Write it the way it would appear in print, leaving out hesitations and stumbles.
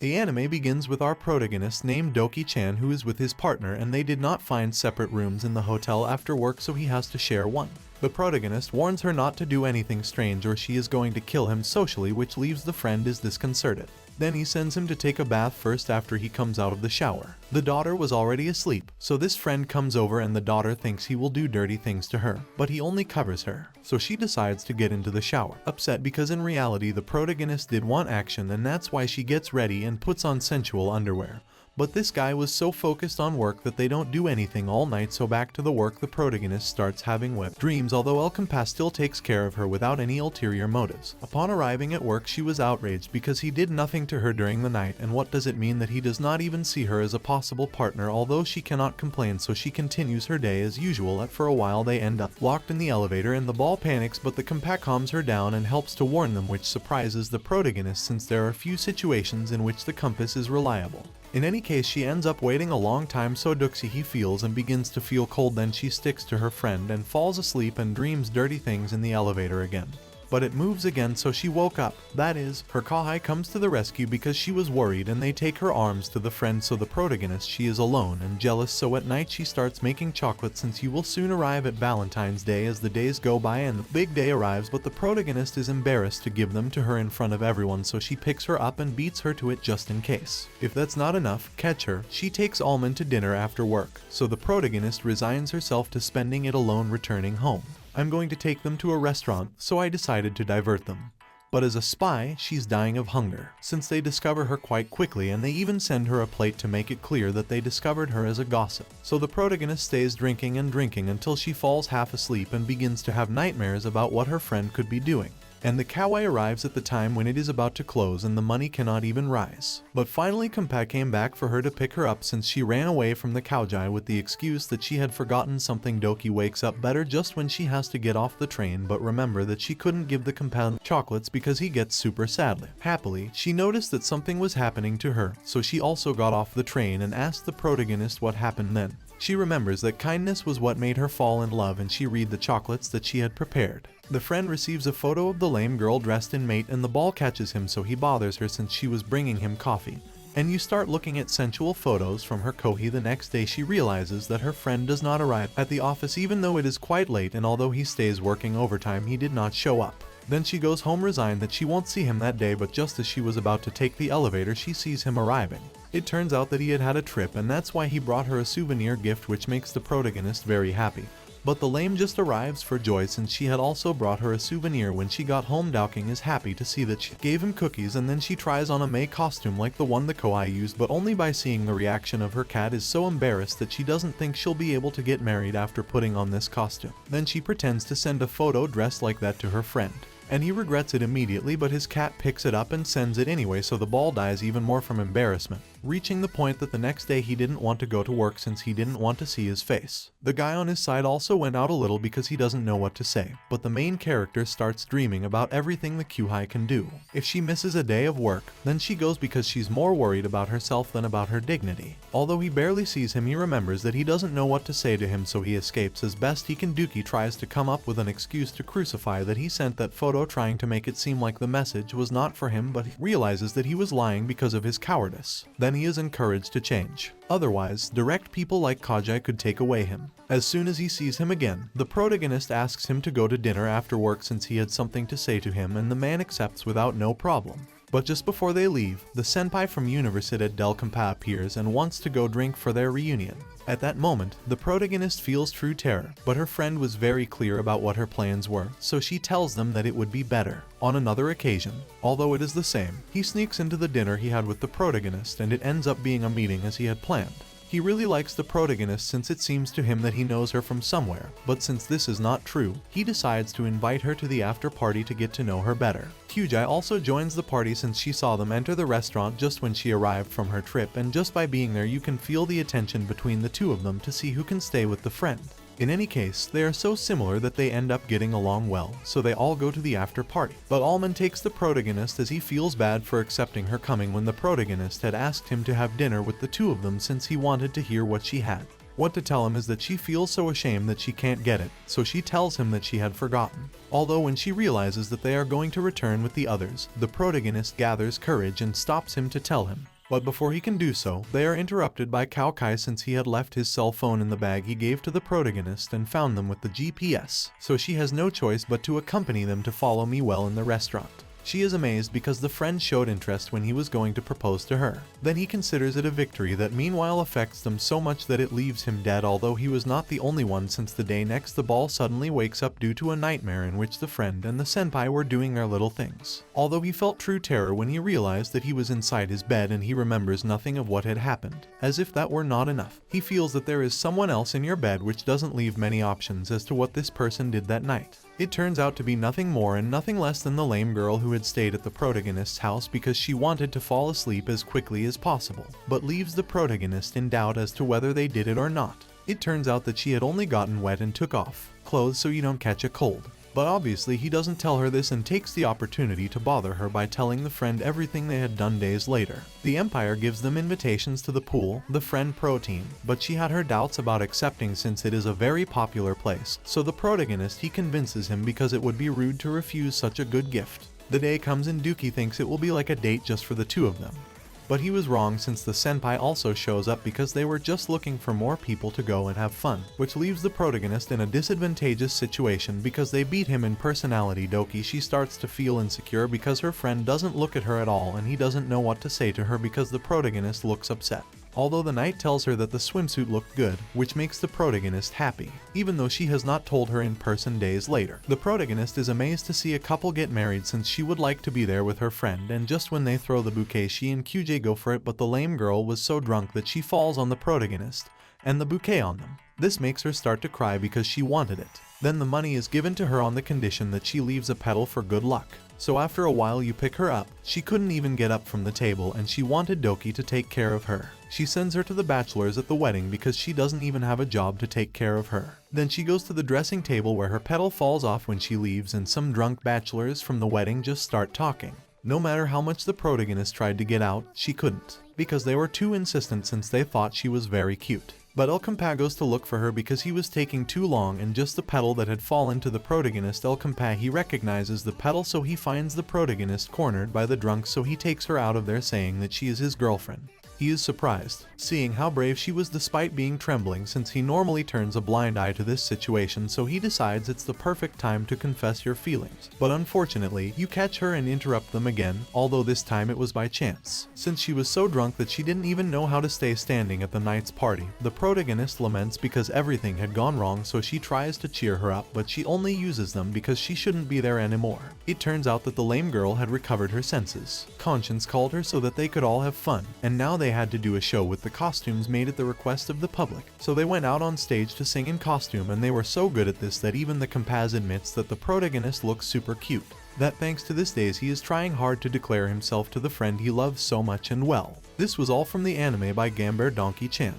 The anime begins with our protagonist named Douki-chan who is with his partner, and they did not find separate rooms in the hotel after work, so he has to share one. The protagonist warns her not to do anything strange or she is going to kill him socially, which leaves the friend is disconcerted. Then he sends him to take a bath first after he comes out of the shower. The daughter was already asleep, so this friend comes over and the daughter thinks he will do dirty things to her, but he only covers her. So she decides to get into the shower, upset because in reality the protagonist did want action, and that's why she gets ready and puts on sensual underwear. But this guy was so focused on work that they don't do anything all night, so back to the work the protagonist starts having wet dreams, although El Campas still takes care of her without any ulterior motives. Upon arriving at work she was outraged because he did nothing to her during the night, and what does it mean that he does not even see her as a possible partner, although she cannot complain, so she continues her day as usual. For a while they end up locked in the elevator and the ball panics, but the Campas calms her down and helps to warn them, which surprises the protagonist since there are few situations in which the compass is reliable. In any case, she ends up waiting a long time, so Douki he feels and begins to feel cold. Then she sticks to her friend and falls asleep and dreams dirty things in the elevator again. But it moves again, so she woke up. That is, her Kouhai comes to the rescue because she was worried, and they take her arms to the friend. So the protagonist, she is alone and jealous, so at night she starts making chocolate since you will soon arrive at Valentine's Day. As the days go by and the big day arrives, but the protagonist is embarrassed to give them to her in front of everyone, so she picks her up and beats her to it just in case. If that's not enough, catch her. She takes Almond to dinner after work, so the protagonist resigns herself to spending it alone. Returning home, I'm going to take them to a restaurant, so I decided to divert them. But as a spy, she's dying of hunger, since they discover her quite quickly, and they even send her a plate to make it clear that they discovered her as a gossip. So the protagonist stays drinking and drinking until she falls half asleep and begins to have nightmares about what her friend could be doing. And the kawaii arrives at the time when it is about to close and the money cannot even rise. But finally Campas came back for her to pick her up since she ran away from the kawaii with the excuse that she had forgotten something. Douki wakes up better just when she has to get off the train, but remember that she couldn't give the Campas chocolates because he gets super sadly. Happily, she noticed that something was happening to her, so she also got off the train and asked the protagonist what happened then. She remembers that kindness was what made her fall in love, and she read the chocolates that she had prepared. The friend receives a photo of the lame girl dressed in maid, and the ball catches him, so he bothers her since she was bringing him coffee. And you start looking at sensual photos from her Kouhai. The next day she realizes that her friend does not arrive at the office even though it is quite late, and although he stays working overtime he did not show up. Then she goes home resigned that she won't see him that day, but just as she was about to take the elevator she sees him arriving. It turns out that he had had a trip, and that's why he brought her a souvenir gift, which makes the protagonist very happy. But the lame just arrives for joy since she had also brought her a souvenir. When she got home, Douki is happy to see that she gave him cookies, and then she tries on a May costume like the one the Kouhai used, but only by seeing the reaction of her cat is so embarrassed that she doesn't think she'll be able to get married after putting on this costume. Then she pretends to send a photo dressed like that to her friend, and he regrets it immediately, but his cat picks it up and sends it anyway, so the ball dies even more from embarrassment, reaching the point that the next day he didn't want to go to work since he didn't want to see his face. The guy on his side also went out a little because he doesn't know what to say, but the main character starts dreaming about everything the Kouhai can do. If she misses a day of work, then she goes because she's more worried about herself than about her dignity. Although he barely sees him, he remembers that he doesn't know what to say to him, so he escapes as best he can. Douki tries to come up with an excuse to crucify that he sent that photo, trying to make it seem like the message was not for him, but he realizes that he was lying because of his cowardice. Then he is encouraged to change. Otherwise, direct people like Kouhai could take away him. As soon as he sees him again, the protagonist asks him to go to dinner after work since he had something to say to him, and the man accepts without no problem. But just before they leave, the senpai from Universidad del Campa appears and wants to go drink for their reunion. At that moment, the protagonist feels true terror, but her friend was very clear about what her plans were, so she tells them that it would be better. On another occasion, although it is the same, he sneaks into the dinner he had with the protagonist, and it ends up being a meeting as he had planned. He really likes the protagonist since it seems to him that he knows her from somewhere, but since this is not true, he decides to invite her to the after party to get to know her better. Kouhai also joins the party since she saw them enter the restaurant just when she arrived from her trip, and just by being there you can feel the attention between the two of them to see who can stay with the friend. In any case, they are so similar that they end up getting along well, so they all go to the after party. But Almond takes the protagonist as he feels bad for accepting her coming when the protagonist had asked him to have dinner with the two of them since he wanted to hear what she had. What to tell him is that she feels so ashamed that she can't get it, so she tells him that she had forgotten. Although when she realizes that they are going to return with the others, the protagonist gathers courage and stops him to tell him. But before he can do so, they are interrupted by Kouhai since he had left his cell phone in the bag he gave to the protagonist and found them with the GPS, so she has no choice but to accompany them to follow me well in the restaurant. She is amazed because the friend showed interest when he was going to propose to her. Then he considers it a victory that meanwhile affects them so much that it leaves him dead, although he was not the only one, since the day next the ball suddenly wakes up due to a nightmare in which the friend and the senpai were doing their little things. Although he felt true terror when he realized that he was inside his bed and he remembers nothing of what had happened. As if that were not enough, he feels that there is someone else in your bed, which doesn't leave many options as to what this person did that night. It turns out to be nothing more and nothing less than the lame girl who had stayed at the protagonist's house because she wanted to fall asleep as quickly as possible, but leaves the protagonist in doubt as to whether they did it or not. It turns out that she had only gotten wet and took off clothes so you don't catch a cold. But obviously he doesn't tell her this and takes the opportunity to bother her by telling the friend everything they had done days later. The Empire gives them invitations to the pool, the friend pro team, but she had her doubts about accepting since it is a very popular place, so the protagonist he convinces him because it would be rude to refuse such a good gift. The day comes and Douki thinks it will be like a date just for the two of them. But he was wrong since the senpai also shows up because they were just looking for more people to go and have fun, which leaves the protagonist in a disadvantageous situation because they beat him in personality. Douki, she starts to feel insecure because her friend doesn't look at her at all and he doesn't know what to say to her because the protagonist looks upset. Although the knight tells her that the swimsuit looked good, which makes the protagonist happy, even though she has not told her in person days later. The protagonist is amazed to see a couple get married since she would like to be there with her friend, and just when they throw the bouquet she and QJ go for it, but the lame girl was so drunk that she falls on the protagonist and the bouquet on them. This makes her start to cry because she wanted it. Then the money is given to her on the condition that she leaves a petal for good luck. So after a while you pick her up. She couldn't even get up from the table and she wanted Douki to take care of her. She sends her to the bachelors at the wedding because she doesn't even have a job to take care of her. Then she goes to the dressing table where her petal falls off when she leaves, and some drunk bachelors from the wedding just start talking. No matter how much the protagonist tried to get out, she couldn't, because they were too insistent since they thought she was very cute. But El Compa goes to look for her because he was taking too long, and just the petal that had fallen to the protagonist El Compa, he recognizes the petal, so he finds the protagonist cornered by the drunks, so he takes her out of there saying that she is his girlfriend. He is surprised, seeing how brave she was despite being trembling, since he normally turns a blind eye to this situation, so he decides it's the perfect time to confess your feelings. But unfortunately, you catch her and interrupt them again, although this time it was by chance, since she was so drunk that she didn't even know how to stay standing at the night's party. The protagonist laments because everything had gone wrong, so she tries to cheer her up, but she only uses them because she shouldn't be there anymore. It turns out that the lame girl had recovered her senses. Conscience called her so that they could all have fun, and now they had to do a show with the costumes made at the request of the public. So they went out on stage to sing in costume, and they were so good at this that even the compaz admits that the protagonist looks super cute. That thanks to this days he is trying hard to declare himself to the friend he loves so much and well. This was all from the anime by GANBARE Douki-chan.